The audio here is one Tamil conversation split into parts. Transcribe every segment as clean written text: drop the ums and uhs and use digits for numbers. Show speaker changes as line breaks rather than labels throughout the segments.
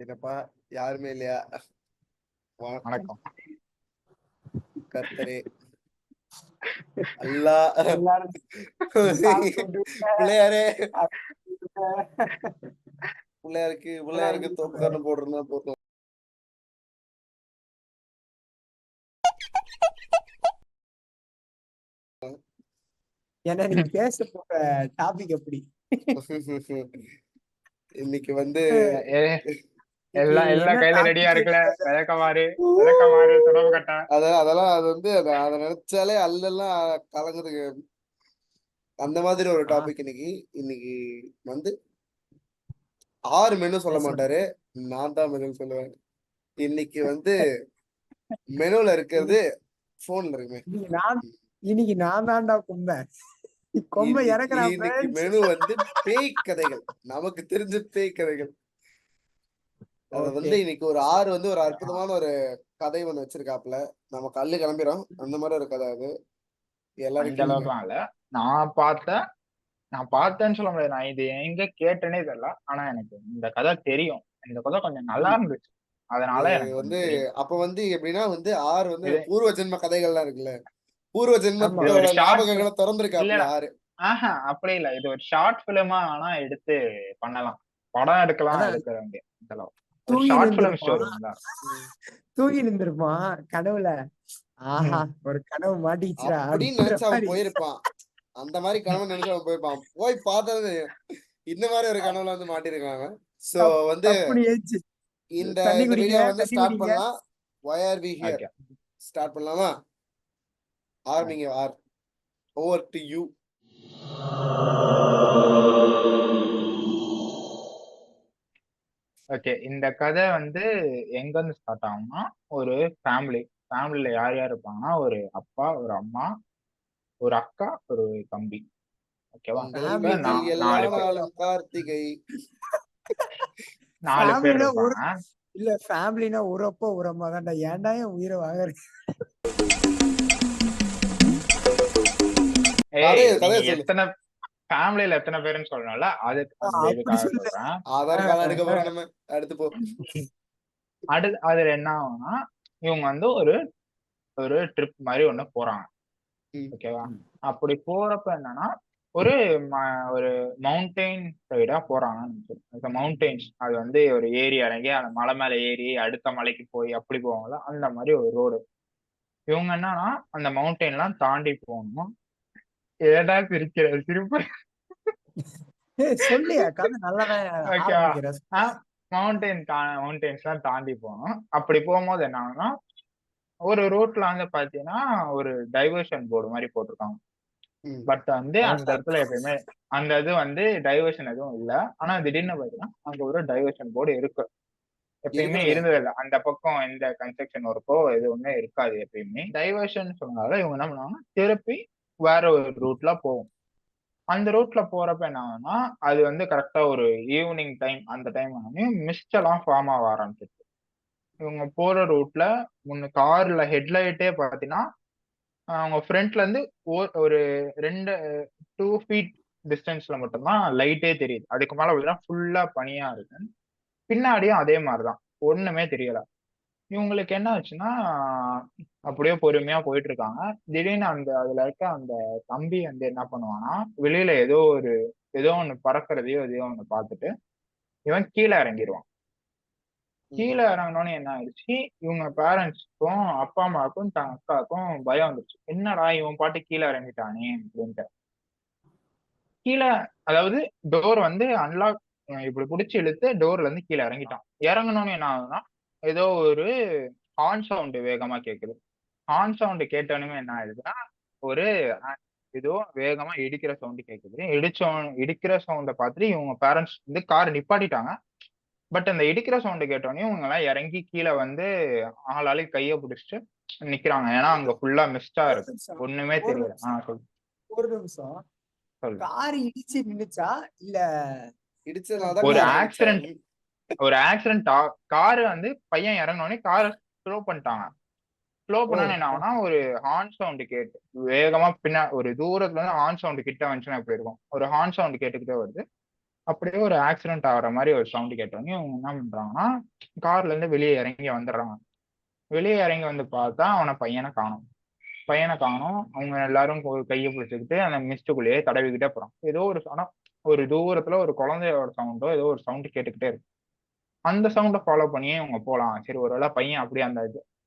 என்னப்பா யாருமே இல்லையா? வணக்கம்
வணக்கம்.
கர்த்தரே. அல்லா
எல்லாரும் சாப்பிட்டு
பிள்ளையாரே
விட்டு
பிள்ளையாருக்கு தோப்புக்கரணம் போடுறதுனா போதும்.
ஏன்னா நீங்க பேச போற டாபிக் எப்படி
இன்னைக்கு வந்து
எல்லாம்
என்ன
கையில ரெடியா
டாபிக்
இருக்குல்ல. விளக்கமாறு தொடர்பு கட்ட
அதெல்லாம் அது வந்து அதை நினைச்சாலே அல்லெல்லாம் கலங்குதுங்க. அந்த மாதிரி ஒரு டாபிக் இன்னைக்கு வந்து 6 மெனு சொல்ல மாட்டாரு, நான் தான் மெனு சொல்லுவேன். இன்னைக்கு வந்து மெனுல இருக்கிறது போன்ல இருக்குமே.
இன்னைக்கு நான் தான்டா கொம்ப இறக்குறான்.
இன்னைக்கு மெனு வந்து பேய் கதைகள், நமக்கு தெரிஞ்ச பேய் கதைகள். அத வந்து இன்னைக்கு ஒரு 6 வந்து ஒரு அற்புதமான ஒரு கதை ஒண்ணு வச்சிருக்காப்புல. நம்ம கல்லு கிளம்பிடும் அந்த மாதிரி ஒரு கதை. அது எல்லாரும்
அந்த அளவுக்குலாம் இல்ல. நான் பார்த்தேன்னு சொல்ல முடியாது. நான் இது எங்க கேட்டேனே தெரியல. ஆனா எனக்கு இந்த கதை தெரியும். இந்த கதை கொஞ்சம் நல்லா இருந்துச்சு. அதனால எனக்கு
வந்து
தெரியும்.
அப்ப வந்து எப்படின்னா வந்து 6 வந்து
இது
பூர்வ ஜென்ம கதைகள்லாம் இருக்குல்ல, பூர்வ
இது
ஜென்மத்தோட
ஒரு ஷார்ட்
ஞாபகங்களை
இல்ல
திறந்திருக்காப்புல
இல்ல.
6.
அப்படி இல்ல. இது ஒரு ஷார்ட் பிலிமா ஆனா எடுத்து பண்ணலாம். படம் எடுக்கலாம், எடுக்க வேண்டிய இதெல்லாம். ஒரு
தூங்கி
ஷார்ட் பிலிம் ஸ்டோரி
நின்றுப்பான் தூங்கி நின்றுப்பான் கனவுல. ஆஹா, ஒரு கனவு மாட்டிச்சுடா
அப்படின்னு நினைச்சு அவன் போயிருப்பான். அந்த மாதிரி கனவு நினைச்சு அவன் போயிருப்பான். போய் பார்த்தது இந்த மாதிரி ஒரு கனவுல வந்து மாட்டிருக்காங்க. சோ வந்து இந்த வீடியோ வந்து ஸ்டார்ட் பண்ணலாம். Why are we here? Start பண்ணலாமா? ஆரம்பிங்க. Over to you.
ஓகே. இந்த கதை வந்து எங்க இருந்து ஸ்டார்ட் ஆகும்னா, ஒரு ஃபேமிலில யார் யார் இருப்பாங்கன்னா, ஒரு அப்பா, ஒரு அம்மா, ஒரு அக்கா, ஒரு தம்பி. ஓகேவா? இப்ப
எல்லா
4 பேர்.
நாளும் கார்த்திகை.
4 பேர் இருப்பாங்க.
இல்ல ஃபேமிலினா ஒரு அப்பா ஒரு அம்மா தான்டா. ஏன்டா என் உயிரை வாங்குற?
எத்தனை ஃபேமிலில எத்தனை பேருன்னு சொல்லணும்ல, அதுக்கு அந்த இதுக்காக சொல்றேன்.
ஆதார் கார்டு எடுக்க போறோம் நம்ம. அடுத்து போ.
அதுல என்ன ஆகும்னா, இவங்க வந்து ஒரு ட்ரிப் மாதிரி ஒண்ணு போறாங்க. ஓகேவா? அப்படி போறப்ப என்னன்னா, ஒரு ஒரு மவுண்டெயின் சைடா போறாங்க. மவுண்டெயின்ஸ் அது வந்து ஒரு ஏரி இறங்கி அந்த மலை மேல ஏறி அடுத்த மலைக்கு போய் அப்படி போவாங்கல்ல, அந்த மாதிரி ஒரு ரோடு. இவங்க என்னன்னா அந்த மவுண்டெயின் எல்லாம் தாண்டி போகணும். ஏடா சிரிக்கிற சிரிப்பு.
சொல்லியா கதை நல்லாதான்.
மவுண்டெயின்ஸ் எல்லாம் தாண்டி போகணும். அப்படி போகும்போது என்ன ஆகும்னா, ஒரு ரோட்ல வந்து பாத்தீங்கன்னா ஒரு டைவர்ஷன் போர்டு மாதிரி போட்டிருக்காங்க. பட் வந்து அந்த இடத்துல எப்பயுமே அந்த இது வந்து டைவர்ஷன் எதுவும் இல்ல. ஆனா திடீர்னு பாத்தீங்கன்னா அங்க ஒரு டைவர்ஷன் போர்டு இருக்கு. எப்பயுமே இருந்தது இல்ல. அந்த பக்கம் எந்த கன்ஸ்ட்ரக்ஷன் ஒர்க்கோ எதுவுமே இருக்காது எப்பயுமே. டைவர்ஷன் சொன்னால இவங்க என்ன பண்ணுவாங்கன்னா, திருப்பி வேற ஒரு ரூட்ல போகும். அந்த ரூட்ல போறப்ப என்ன ஆகும்னா, அது வந்து கரெக்டா ஒரு ஈவினிங் டைம். அந்த டைம் வந்து மிஸ்ட் எல்லாம் ஃபார்ம் ஆக ஆரம்பிச்சிருச்சு. இவங்க போற ரூட்ல முன்ன கார்ல ஹெட்லைட்டே பாத்தீங்கன்னா, அவங்க ஃப்ரண்ட்ல இருந்து ஒரு 2 ஃபீட் டிஸ்டன்ஸ்ல மட்டும்தான் லைட்டே தெரியுது. அதுக்கு மேல பாத்தீங்கன்னா ஃபுல்லா பனியா இருக்கு. பின்னாடியும் அதே மாதிரிதான், ஒண்ணுமே தெரியல. இவங்களுக்கு என்ன ஆச்சுன்னா, அப்படியே பொறுமையா போயிட்டு இருக்காங்க. திடீர்னு அதுல இருக்க அந்த தம்பி வந்து என்ன பண்ணுவான்னா, வெளியில ஏதோ ஒண்ணு பறக்கிறதையோ எதையோ ஒண்ணு பார்த்துட்டு இவன் கீழே இறங்கிடுவான். கீழே இறங்கினோன்னு என்ன ஆயிடுச்சு, இவங்க பேரண்ட்ஸ்க்கும் அப்பா அம்மாவுக்கும் அக்காவுக்கும் பயம் வந்துருச்சு. என்னடா இவன் பாட்டு கீழே இறங்கிட்டானே அப்படின்ட்டு. கீழே அதாவது டோர் வந்து அன்லாக் இப்படி பிடிச்சி இழுத்து டோர்ல இருந்து கீழே இறங்கிட்டான். இறங்கணும்னு என்ன ஆகுதுன்னா, ஏதோ ஒரு ஹார்ன் சவுண்ட் வேகமா கேக்குது. ஹார்ன் சவுண்ட் கேட்டோனுமே என்ன ஆயிடுதுன்னா, ஒரு ஏதோ வேகமா இடிக்கிற சவுண்ட் கேக்குது. இடிக்கிற சவுண்ட பார்த்துட்டு இவங்க பேரண்ட்ஸ் வந்து கார் நிப்பாட்டிட்டாங்க. பட் அந்த இடிக்கிற சவுண்ட் கேட்டோடனே இவங்க எல்லாம் இறங்கி கீழே வந்து ஆளாளுக்கு கைய பிடிச்சிட்டு நிக்கிறாங்க. ஏன்னா அங்க ஃபுல்லா மிஸ்டா இருக்கு, ஒண்ணுமே தெரியல. சொல்லு.
ஒரு நிமிஷம். கார் இடிச்சு நின்னுச்சா இல்ல
ஒரு ஆக்சிடென்ட் கார் வந்து பையன் இறங்கினோடனே காரை ஸ்லோ பண்ணிட்டாங்க. ஸ்லோ பண்ணா என்ன ஆகும்னா, ஒரு ஹார்ன் சவுண்ட் கேட்டு வேகமா ஒரு தூரத்துல இருந்து ஹார்ன் சவுண்ட் கிட்ட வந்துச்சுன்னா எப்படி இருக்கும், ஒரு ஹார்ன் சவுண்ட் கேட்டுக்கிட்டே வருது. அப்படியே ஒரு ஆக்சிடென்ட் ஆகுற மாதிரி ஒரு சவுண்ட் கேட்டோன்னே இவங்க என்ன பண்றாங்கன்னா கார்ல இருந்து வெளியே இறங்கி வந்துடுறாங்க. வெளியே இறங்கி வந்து பார்த்தா பையனை காணோம். அவங்க எல்லாரும் கையை பிடிச்சிக்கிட்டு அந்த மிஸ்டுக்குள்ளேயே தடவிக்கிட்டே போறான். ஏதோ ஒரு ஒரு தூரத்துல ஒரு குழந்தையோட சவுண்டோ ஏதோ ஒரு சவுண்ட் கேட்டுக்கிட்டே இருக்கு. அந்த சவுண்டை ஃபாலோ பண்ணியே இவங்க போலாம். சரி ஒருவேளை பையன் அப்படியே அந்த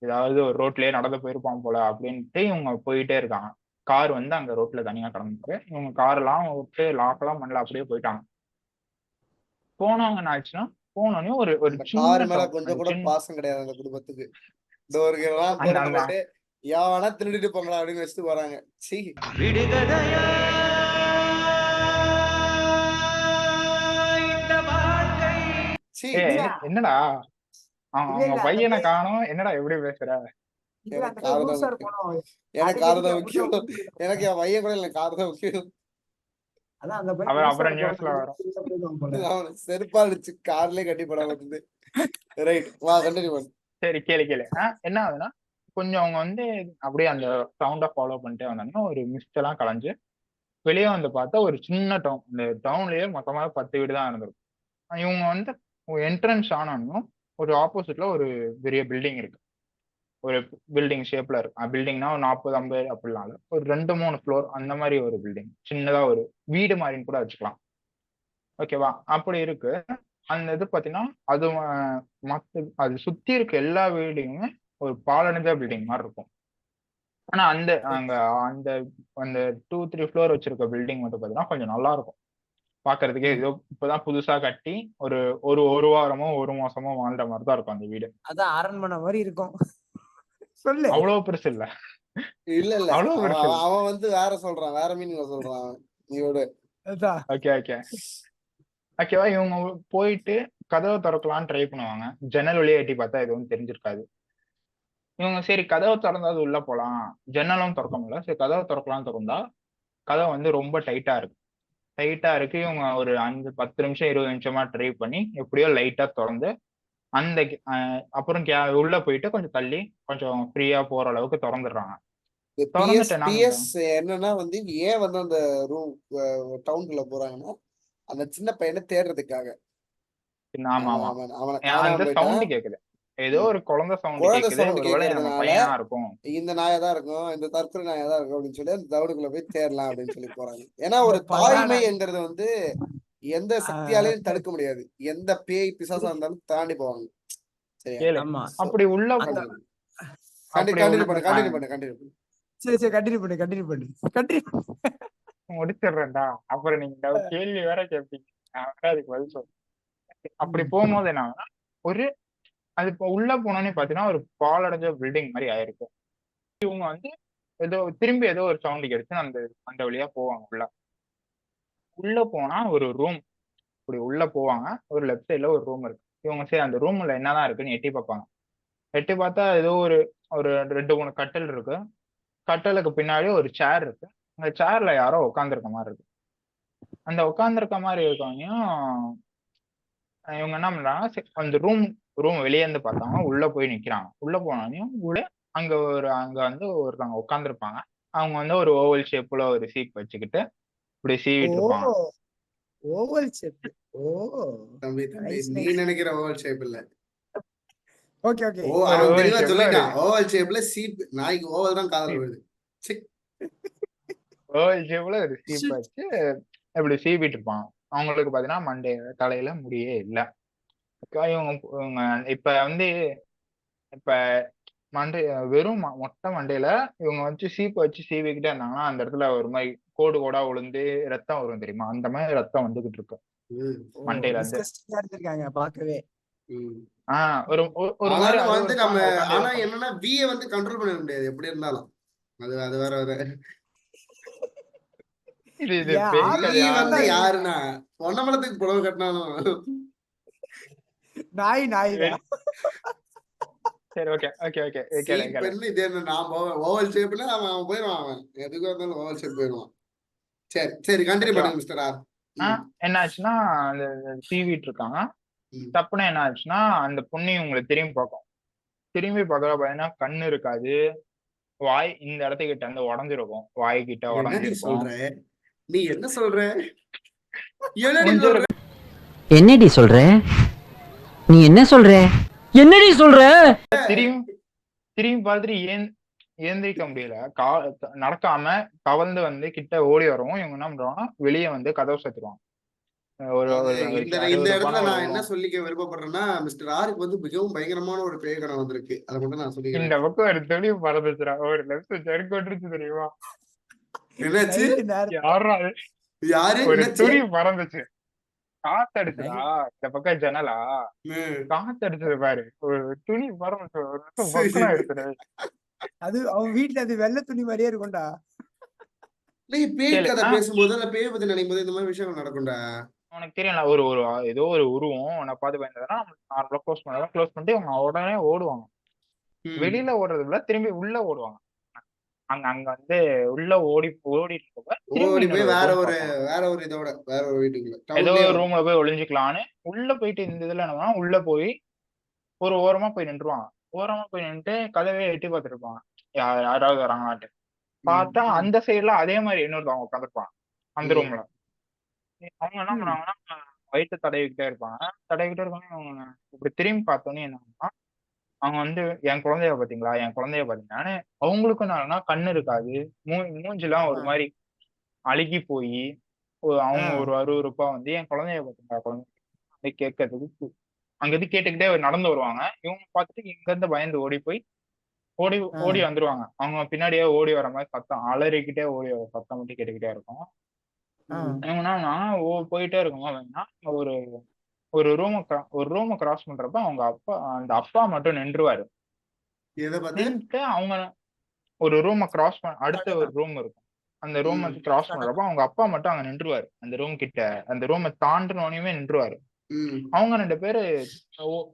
ஏதாவது ஒரு ரோட்லயே நடந்து போயிருப்பான் போல அப்படின்ட்டு இவங்க போயிட்டே இருக்காங்க. கார் வந்து அங்க ரோட்ல தனியா கிடந்துருக்கு. இவங்க கார் எல்லாம் விட்டு லாக் எல்லாம் பண்ணல, அப்படியே போயிட்டாங்க. போனவங்க என்ன ஆச்சுன்னா போனோடனே ஒரு ஒரு
அந்த
சின்ன
கார் மேல
டவுன்
கொஞ்சம் கூட
சின்ன
பாசம் கிடையாது அந்த குடும்பத்துக்கு. டோருக்கு எல்லாம்
அந்த
திறந்து
அந்த
போட்டு யாவனா திருடிட்டு போங்களா அப்படின்னு வச்சுட்டு போறாங்க. சீ சீ
ஏ
இல்ல
என்னடா
இல்ல
அவங்க
இல்ல அந்த
பையனை
பையன்
காணோம், என்னடா எப்படி பேசுற?
இல்ல
எனக்கு
அந்த பையன்
கார் தான்
லூசா
முக்கியம்.
இருக்கணும்.
எனக்கு கார்
அடிக்கடிக்கு
தான்
அப்படிதான்
முக்கியம்.
விட்டுட்டு போயிடுவான்.
எனக்கு என் பையன் கூட இல்லை, கார் தான் முக்கியம்.
அதான் அந்த பையன்
அப்புறம்
லூசா
அப்புறம்
இருக்கும்.
நியூஸ்ல வரும்.
அடிக்கடிக்கு வெளில போயிடுவான் போல.
அவனை செருப்பா அடிச்சு கார்லயே கட்டி போட மாட்டேங்குது. ரைட், வா கண்டினியூ பண்ணு.
சரி கேளு. என்ன ஆகுதுன்னா கொஞ்சம் அவங்க வந்து அப்படியே அந்த சவுண்டை ஃபாலோ பண்ணிட்டே வந்தாங்கன்னா ஒரு மிஸ்ட் எல்லாம் கலைஞ்சு வெளியே வந்து பார்த்தா ஒரு சின்ன டவுன். இந்த டவுன்லயே மொத்தமாக 10 வீடு தான் இருந்திருக்கும். இவங்க வந்து என்ட்ரன்ஸ் ஆனாலும் ஒரு ஆப்போசிட்ல ஒரு பெரிய பில்டிங் இருக்கு. ஒரு பில்டிங் ஷேப்ல இருக்கு. பில்டிங்னா ஒரு 40-50 அப்படிலாம் இல்ல. ஒரு 2-3 ஃப்ளோர் அந்த மாதிரி ஒரு பில்டிங். சின்னதா ஒரு வீடு மாதிரின்னு கூட வச்சுக்கலாம். ஓகேவா? அப்படி இருக்கு. அந்த இது பாத்தீங்கன்னா அது அது சுத்தி இருக்க எல்லா வீடுமே ஒரு பாலடைஞ்ச பில்டிங் மாதிரி இருக்கும். ஆனா அந்த அங்க அந்த அந்த 2-3 ஃப்ளோர் வச்சிருக்க பில்டிங் மட்டும் பாத்தீங்கன்னா கொஞ்சம் நல்லா இருக்கும். பாக்குறதுக்கே ஏதோ இப்பதான் புதுசா கட்டி ஒரு ஒரு ஒரு வாரமோ ஒரு மாசமோ வாழ்ற மாதிரி தான் இருக்கும் அந்த வீடு.
அதான் அரண்மனை மாதிரி இருக்கும். சொல்லு.
அவ்வளவு பெருசு இல்ல.
இல்ல
அவ்வளவு
அவன்
பெருசு இல்ல.
அவன் வந்து வேற சொல்றான், வேற மீனிங்ல சொல்றான் அவன். நீயோட
அதான்
ஓகே ஓகேவா? இவங்க போயிட்டு கதவை திறக்கலாம்னு ட்ரை பண்ணுவாங்க. ஜன்னல் வழியா எட்டி பார்த்தா எதுவும் தெரிஞ்சிருக்காது. இவங்க சரி கதவை திறந்தாது உள்ள போலாம், ஜன்னலும் திறக்க முடியல, சரி கதவை திறக்கலாம்னு திறந்தா கதவை வந்து ரொம்ப டைட்டா இருக்கு. இவங்க ஒரு 5-10 நிமிஷம் 20 நிமிஷமா ட்ரை பண்ணி எப்படியோ லைட்டா திறந்து அந்த அப்புறம் உள்ள போயிட்டு கொஞ்சம் தள்ளி கொஞ்சம் ஃப்ரீயா போற அளவுக்கு திறந்துடுறாங்க. திறந்துட்டு என்ன
பிஎஸ்
பண்றாங்க?
என்னன்னா வந்து ஏன் வந்து அந்த ரூம் டவுனுக்குள்ள போறாங்கன்னா அந்த சின்ன பையனை தேடுறதுக்காக.
ஆமா
அவன் அவனை காணாம
அந்த
போயிட்டான்.
சவுண்ட் கேக்குது. ஏதோ ஒரு குழந்தை சவுண்ட்
குழந்தை
கேக்குது.
சவுண்ட்
ஒருவேளை நம்ம
கேட்கறதுனால
பையனா இருக்கும்.
இந்த நாயா தான் இருக்கும், இந்த தற்கொலை நாயா தான் இருக்கும் அப்படின்னு சொல்லி அந்த தவுடுக்குள்ள போய் தேடலாம் அப்படின்னு சொல்லி போறாங்க. ஏன்னா
இந்த
ஒரு
பராடா
தாய்மைங்கிறது வந்து எந்த சக்தியாலையும் தடுக்க முடியாது. எந்த பேய் பிசாசா இருந்தாலும் தாண்டி போவாங்க. சரியா?
கேளு.
ஆமா.
அப்படி உள்ள
அந்த
அப்படி
கண்டினியூ
உள்ள
பண்ணு.
சரி கண்டினியூ பண்ணு.
முடிச்சிடுறேன்டா. அப்புறம் நீங்க கேள்வி வேற கேட்பீங்க, நான் வேற அதுக்கு பதில் சொல்றேன். அப்படி போகும்போது என்ன ஆகுதுன்னா ஒரு அது இப்போ உள்ள போனோன்னே பாத்தீங்கன்னா ஒரு பாலடைஞ்ச பில்டிங் மாதிரி ஆயிருக்கும். இவங்க வந்து ஏதோ திரும்பி ஏதோ ஒரு சவுண்ட் கிடைச்சு அந்த அந்த வழியா போவாங்க. உள்ள போனா ஒரு ரூம். இப்படி உள்ள போவாங்க. ஒரு லெஃப்ட் சைட்ல ஒரு ரூம் இருக்கு. இவங்க சரி அந்த ரூம்ல என்னதான் இருக்குன்னு எட்டி பார்ப்பாங்க. எட்டி பார்த்தா ஏதோ ஒரு ஒரு 2-3 கட்டில் இருக்கு. கட்டலுக்கு பின்னாடி ஒரு சேர் இருக்கு. அந்த சேர்ல யாரோ உட்காந்துருக்க மாதிரி இருக்கு. அந்த உட்காந்துருக்க மாதிரி இருக்கவனையும் இவங்க என்ன பண்றாங்க, அந்த ரூம் வெளியே இருந்து பார்த்தாங்க. உள்ள போய் நிக்கிறாங்க. உள்ள போனோடனையும் உள்ள அங்க வந்து ஒருத்தவங்க உட்காந்துருப்பாங்க. அவங்க வந்து ஒரு ஓவல் ஷேப்ல ஒரு சீப் வச்சுக்கிட்டு இப்படி சீவிட்டு இருப்பாங்க.
Oval shape. ஓ
தம்பி நீ நினைக்கிற ஓவல் ஷேப் இல்ல.
ஓகே
அவன் தெளிவா சொல்லிட்டான். ஓவல் ஷேப்ல சீப். நாய்க்கு ஓவல் தான் காதல் வருது.
ஓவல் ஷேப்ல ஒரு சீப் வச்சு இப்படி சீவிட்டு இருப்பாங்க. அவங்களுக்கு பாத்தீங்கன்னா தலையில முடியே இல்ல. இவங்க இப்ப வந்து இப்ப வெறும் மொட்டை மண்டையில இவங்க வச்சு சீப்பு வச்சு சீவிக்கிட்டே இருந்தாங்கன்னா அந்த இடத்துல ஒரு மாதிரி கோடா விழுந்து ரத்தம் வரும் தெரியுமா? அந்த மாதிரி ரத்தம் வந்துகிட்டு இருக்கு மண்டையில இருந்து.
பாக்கவே
ஒரு ஒரு மாதிரி
வந்து நம்ம ஆனா என்னன்னா விய வந்து கண்ட்ரோல் பண்ண முடியாது எப்படி இருந்தாலும். அது வேற
இது
வந்து யாருன்னா பொன்னமலத்துக்கு புடவை கட்டினாலும்
நாய்
சரி ஓகே
இது என்ன நான் ஓவல் ஷேப்ல அவன் போயிடுவான். அவன் எதுக்கு வந்தாலும் ஓவல் ஷேப் போயிடுவான். சரி கண்டினியூ பண்ணுங்க மிஸ்டர் ஆர்.
என்ன ஆச்சுன்னா அந்த சீவிட்டு இருக்காங்க. தப்புனா என்ன ஆச்சுன்னா அந்த பொண்ணு உங்களுக்கு திரும்பி பார்க்க பாத்தீங்கன்னா கண்ணு இருக்காது. வாய் இந்த இடத்துக்கிட்ட வந்து உடஞ்சிருக்கும். வாய் கிட்ட உடஞ்சிருக்கும்.
நீ என்ன சொல்ற?
என்னடி சொல்ற? நீ என்ன சொல்ற? என்னடி சொல்ற?
திரும்பி திரும்பி பார்த்துட்டு ஏந்திரிக்க முடியல. நடக்காம தவழ்ந்து வந்து கிட்ட ஓடி வரவும் இவங்க என்ன பண்றாங்கன்னா வெளியே வந்து கதவு சாத்திடுவாங்க. ஒரு
இந்த இடத்துல நான் என்ன சொல்லிக்க விருப்பப்படுறேன்னா, மிஸ்டர் ஆருக்கு வந்து மிகவும் பயங்கரமான ஒரு பேய் கனவு வந்திருக்கு. அதை மட்டும் நான் சொல்லிக்கிறேன்.
இந்த பக்கம் ஒரு துணி பறந்துச்சுடா, ஒரு லெஃப்ட் ஜர்க் வந்துருச்சு தெரியுமா?
என்னாச்சு?
யாரா
யாரு?
ஒரு துணி பறந்துச்சு, காத்தடிச்சுடா. இந்த பக்கம் ஜன்னலா காத்தடிச்சது பாரு, ஒரு துணி பறந்துச்சு எடுத்துடு.
அது அவன் வீட்டுல அது வெள்ளை துணி மாதிரியே இருக்கும்டா.
பேய் கதை பேசும்போது அந்த பேயை பத்தி நினைக்கும் போது இந்த மாதிரி விஷயங்கள் நடக்கும்டா.
உனக்கு தெரியல, ஒரு ஒரு ஏதோ ஒரு உருவம் உன்னை பார்த்து பயந்ததுன்னா நார்மலா க்ளோஸ் பண்ணிட்டு அவங்க உடனே ஓடுவாங்க. வெளியில ஓடுறது விட திரும்பி உள்ள ஓடுவாங்க. அங்க அங்க வந்து உள்ள ஓடி போய்
வேற ஒரு இதோட வேற ஒரு வீட்டுக்குள்ள
ஏதோ ஒரு ரூம்ல போய் ஒளிஞ்சுக்கலான்னு உள்ள போயிட்டு இந்த இதுல என்ன உள்ள போய் ஒரு ஓரமா போய் நின்றுவாங்க. ஓரமா போய் நின்றுட்டு கதவே எட்டி பார்த்துருப்பாங்க, யாராவது வராங்களான்ட்டு. பார்த்தா அந்த சைடுல அதே மாதிரி இன்னொருத்தவங்க உட்காந்துருப்பாங்க அந்த ரூம்ல. அவங்க என்ன பண்ணுவாங்கன்னா வயிற்று தடவிக்கிட்டே இருப்பாங்க. அவங்க இப்படி திரும்பி பார்த்தோன்னே என்ன, அவங்க வந்து என் குழந்தைய பாத்தீங்கன்னா அவங்களுக்கும் என்னன்னா கண்ணு இருக்காது, மூஞ்சிலாம் ஒரு மாதிரி அழுகி போய் அவங்க ஒரு அருவருப்பா வந்து என் குழந்தைய பாத்தீங்களா கேட்கறதுக்கு அங்கிருந்து கேட்டுக்கிட்டே நடந்து வருவாங்க. இவங்க பார்த்துட்டு இங்க இருந்து பயந்து ஓடி வந்துருவாங்க. அவங்க பின்னாடியே ஓடி வர மாதிரி சத்தம் அலறிக்கிட்டே ஓடி வர சத்தம் மட்டும் கேட்டுக்கிட்டே இருக்கும். இவங்கன்னா போயிட்டே இருக்கும். ஒரு ரூமை கிராஸ் பண்றப்ப அந்த அப்பா மட்டும் நின்றுவாரு. நின்றுட்டு அவங்க ஒரு ரூமை கிராஸ் அடுத்த ஒரு ரூம் இருக்கும், அந்த ரூம் கிராஸ் பண்றப்ப அவங்க அப்பா மட்டும் அங்க நின்றுவாரு. அந்த ரூம் கிட்ட அந்த ரூமை தாண்டினோனையுமே நின்றுவாரு. அவங்க 2 பேரு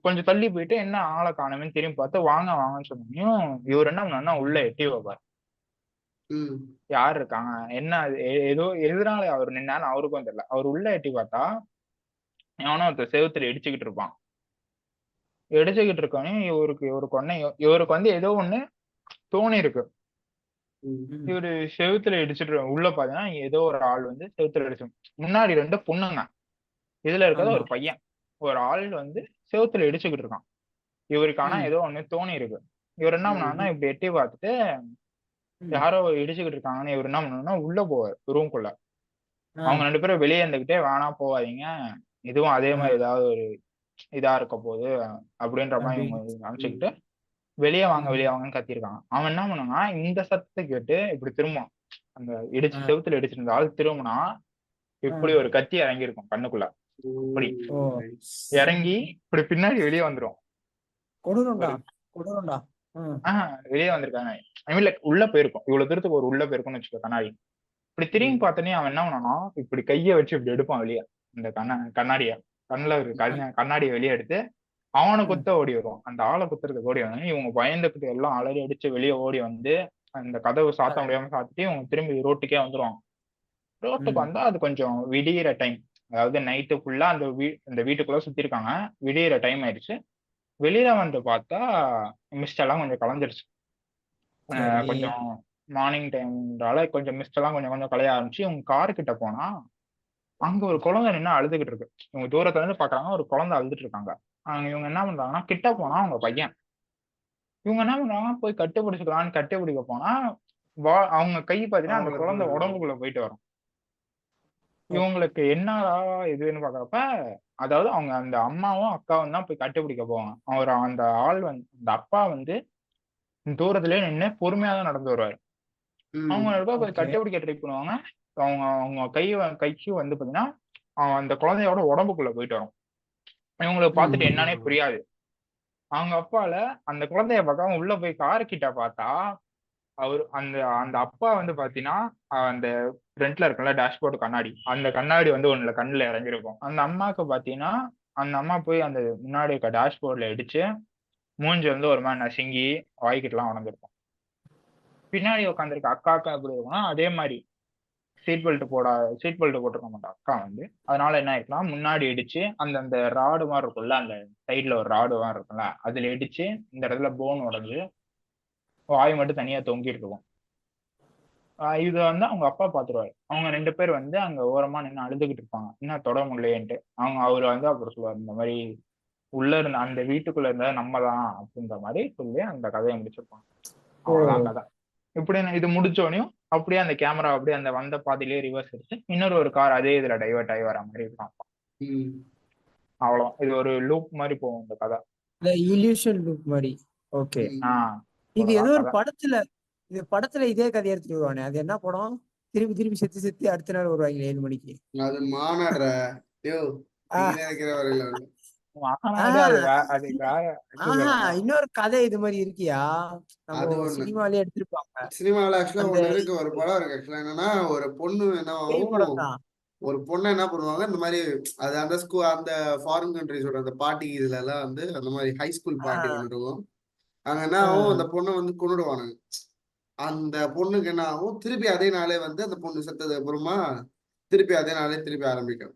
கொஞ்சம் தள்ளி போயிட்டு என்ன ஆளை காணுமேன்னு திரும்பி பார்த்து வாங்கன்னு சொன்னோம். இவர் என்ன பண்ணா உள்ள எட்டி வைப்பாரு, யார் இருக்காங்க என்ன ஏதோ எதனால அவர் நின்னாலும் அவருக்கும் தெரியல. அவர் உள்ள எட்டி பார்த்தா எவனோ ஒருத்தர் செவுத்துல இடிச்சுக்கிட்டு இருப்பான். இருக்கோன்னே இவருக்கு வந்து ஏதோ ஒண்ணு தோணி இருக்கு. இவரு செவுத்துல இடிச்சிட்டு உள்ள பாத்தீங்கன்னா ஏதோ ஒரு ஆள் வந்து செவுத்துல இடிச்சு, முன்னாடி 2 பொண்ணுங்க, இதுல இருக்கிறது ஒரு பையன். ஒரு ஆள் வந்து செவுத்துல இடிச்சுக்கிட்டு இருக்கான். இவருக்கு ஆனா ஏதோ ஒண்ணு தோணி இருக்கு. இவர் என்ன பண்ணாருன்னா இப்படி எட்டி பார்த்துட்டு யாரோ இடிச்சுக்கிட்டு இருக்காங்கன்னு இவர் என்ன பண்ணணும்னா உள்ள போவார் ரூம்குள்ள. அவங்க 2 பேரும் வெளியே இருந்துகிட்டே வேணாம் போவாதீங்க, இதுவும் அதே மாதிரி ஏதாவது ஒரு இதா இருக்க போகுது அப்படின்ற மாதிரி இவங்க அனுப்பிச்சுக்கிட்டு வெளியே வாங்கன்னு கத்திருக்காங்க. அவன் என்ன பண்ணுவான்னா இந்த சத்தத்தை கேட்டு இப்படி திரும்புவான். அந்த செவுத்துல இடிச்சிருந்த ஆள் திரும்பினா இப்படி ஒரு கத்தி இறங்கி இருக்கும் கண்ணுக்குள்ள. இப்படி இறங்கி இப்படி பின்னாடி வெளியே வந்துரும். வெளியே வந்திருக்காங்க, ஐ மீன் லைக் உள்ள போயிருக்கும். இவ்வளவு தூரத்துக்கு ஒரு உள்ள போயிருக்கும்னு வச்சுக்கோ கண்ணாடி. இப்படி திரும்பி பார்த்தோன்னே அவன் என்ன பண்ணானா இப்படி கையை வச்சு இப்படி எடுப்பான் வெளியே. இந்த கண்ணாடிய கண்ணுல கண்ணாடியை வெளியே எடுத்து அவனை குத்த ஓடி வருவான். அந்த ஆளை குத்துறதுக்கு ஓடி வந்து இவங்க பயந்துக்கிட்டு எல்லாம் அலறி அடிச்சு வெளியே ஓடி வந்து அந்த கதவு சாத்த முடியாம சாத்திட்டு இவங்க திரும்பி ரோட்டுக்கே வந்துருவாங்க. ரோட்டுக்கு வந்தா அது கொஞ்சம் விடியிற டைம், அதாவது நைட்டு ஃபுல்லா அந்த வீட்டுக்குள்ள சுத்தி இருக்காங்க. விடியிற டைம் ஆயிடுச்சு. வெளியில வந்து பார்த்தா மிஸ்ட் எல்லாம் கொஞ்சம் கலைஞ்சிருச்சு. கொஞ்சம் மார்னிங் டைம்ன்றால கொஞ்சம் மிஸ்ட் எல்லாம் கொஞ்சம் கொஞ்சம் கலைய ஆரம்பிச்சு இவங்க காரு கிட்ட போனா அங்க ஒரு குழந்தை நின்று அழுதுகிட்டு இருக்கு. இவங்க தூரத்துல இருந்து பாக்குறாங்க, ஒரு குழந்தை அழுதுட்டு இருக்காங்க. இவங்க என்ன பண்றாங்கன்னா கிட்ட போனா அவங்க பையன். இவங்க என்ன பண்றாங்க போய் கட்டுப்பிடிச்சுக்கலான்னு கட்டுப்பிடிக்க போனா அவங்க கை பாத்தீங்கன்னா அந்த குழந்தை உடம்புக்குள்ள போயிட்டு வரும். இவங்களுக்கு என்னடா இதுன்னு பாக்குறப்ப அதாவது அவங்க அந்த அம்மாவும் அக்காவும் தான் போய் கட்டுப்பிடிக்க போவாங்க. அந்த ஆள் வந்து அந்த அப்பா வந்து தூரத்திலேயே நின்று பொறுமையா தான் நடந்து வருவாரு. அவங்க போய் கட்டுப்பிடிக்க ட்ரை பண்ணுவாங்க. அவங்க கைக்கு வந்து பாத்தீங்கன்னா அந்த குழந்தையோட உடம்புக்குள்ள போயிட்டு வரும். இவங்களுக்கு பார்த்துட்டு என்னன்னே புரியாது. அவங்க அப்பால அந்த குழந்தைய பார்க்காம உள்ள போய் காரு கிட்ட பார்த்தா அவர் அந்த அப்பா வந்து பாத்தீங்கன்னா அந்த ஃப்ரண்ட்ல இருக்குல்ல டேஷ்போர்டு கண்ணாடி, அந்த கண்ணாடி வந்து ஒண்ணுல கண்ணுல இறங்கிருக்கும். அந்த அம்மாவுக்கு பாத்தீங்கன்னா அந்த அம்மா போய் அந்த முன்னாடி இருக்க டேஷ்போர்ட்ல இடிச்சு மூஞ்சி வந்து ஒரு மாதிரி நசுங்கி வாய்க்கிட்டலாம் உடஞ்சிருக்கும். பின்னாடி உட்காந்துருக்க அக்காக்கா எப்படி இருக்கும்னா அதே மாதிரி சீட் பெல்ட் போட்டிருக்க மாட்டோம் அக்கா வந்து. அதனால என்ன ஆயிருக்கலாம், முன்னாடி இடிச்சு அந்த ராடு மாதிரி இருக்கும்ல, அந்த சைட்ல ஒரு ராடு மாதிரி இருக்கும்ல, அதுல இடிச்சு இந்த இடத்துல போன் உடஞ்சு வாய் மட்டும் தனியா தொங்கிட்டு இருக்கும். இது வந்து அவங்க அப்பா பாத்துருவாரு. அவங்க 2 பேர் வந்து அங்க ஓரமா நின்னு அழுதுகிட்டு இருப்பாங்க. என்ன தொட முடியலையேன்ட்டு. அவரு வந்து அப்புறம் சொல்லுவாரு, இந்த மாதிரி உள்ள இருந்த அந்த வீட்டுக்குள்ள இருந்தது நம்ம தான் அப்படின்ற மாதிரி சொல்லி அந்த கதையை முடிச்சிருப்பாங்க. அவ்வளவுதான் கதை. இப்படி இது முடிச்சோடனையும் அப்படியே அந்த கேமரா அப்படியே அந்த வந்த பாதையிலேயே ரிவர்ஸ் எடுத்து இன்னொரு ஒரு கார் அதே இதுல டைவர்ட் ஆகி வர மாதிரி இருக்கும். அவ்வளவுதான். இது ஒரு லூப் மாதிரி போகும் இந்த கதை.
இல்யூஷன் லூப் மாதிரி. ஓகே. இது ஏதோ ஒரு படத்துல இதே கதையை எடுத்துட்டு வருவானே, அது என்ன படம்? திருப்பி திருப்பி செத்து செத்து அடுத்த நாள் வருவாங்க 7 மணிக்கு.
அது மாநாடுற
இன்னொரு கதை இது மாதிரி இருக்கியா? நம்ம சினிமாலே எடுத்திருப்பாங்க.
சினிமால ஆக்சுவலா ஒண்ணு இருக்கு, ஒரு படம் இருக்கு. ஆக்சுவலா என்னன்னா, ஒரு பொண்ணு ஒரு பொண்ணை என்ன பண்ணுவாங்க, இந்த மாதிரி அது அந்த அந்த ஃபாரின் கண்ட்ரிஸோட அந்த பார்ட்டி இதுல எல்லாம் வந்து அந்த மாதிரி ஹை ஸ்கூல் பார்ட்டி ஒன்று இருக்கும். அங்க என்ன ஆகும், அந்த பொண்ணை வந்து கொண்டுடுவானுங்க. அந்த பொண்ணுக்கு என்ன ஆகும், திருப்பி அதே நாளே வந்து அந்த பொண்ணு செத்தது அப்புறமா திருப்பி அதே நாளே திருப்பி ஆரம்பிக்கும்.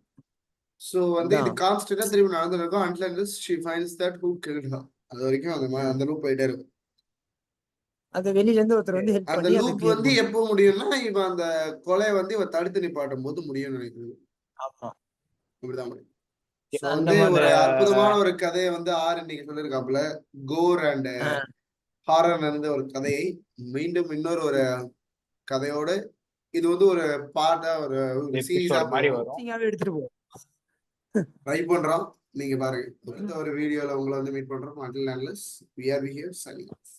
சோ வந்து இது கான்ஸ்டன்டா திருப்பி நடந்துருக்கும் until she finds that who killed her. அது வரைக்கும் அந்த லூப் போயிட்டே இருக்கும்.
அந்த வெளியில இருந்து ஒருத்தர் வந்து ஹெல்ப்
அந்த
பண்ணி
லூப் வந்து எப்போ முடியும்னா, இவ அந்த கொலையை வந்து இவ தடுத்து நிப்பாட்டும் போது முடியும்னு நினைக்கிறது.
ஆமா,
இப்படிதான் முடியும். வந்து ஒரு அற்புதமான ஒரு கதையை வந்து இன்னைக்கு சொல்லியிருக்காப்புல, கோர் அண்ட் ஹாரர் இருந்து ஒரு கதையை மீண்டும் இன்னொரு ஒரு கதையோடு இது வந்து ஒரு பார்ட்டா ஒரு சீரீஸா எடுத்துட்டு போவோம். ட்ரை பண்றோம். நீங்க பாருங்க. ஒரு வீடியோல உங்களை வந்து மீட் பண்றோம். until then, we are here signing off.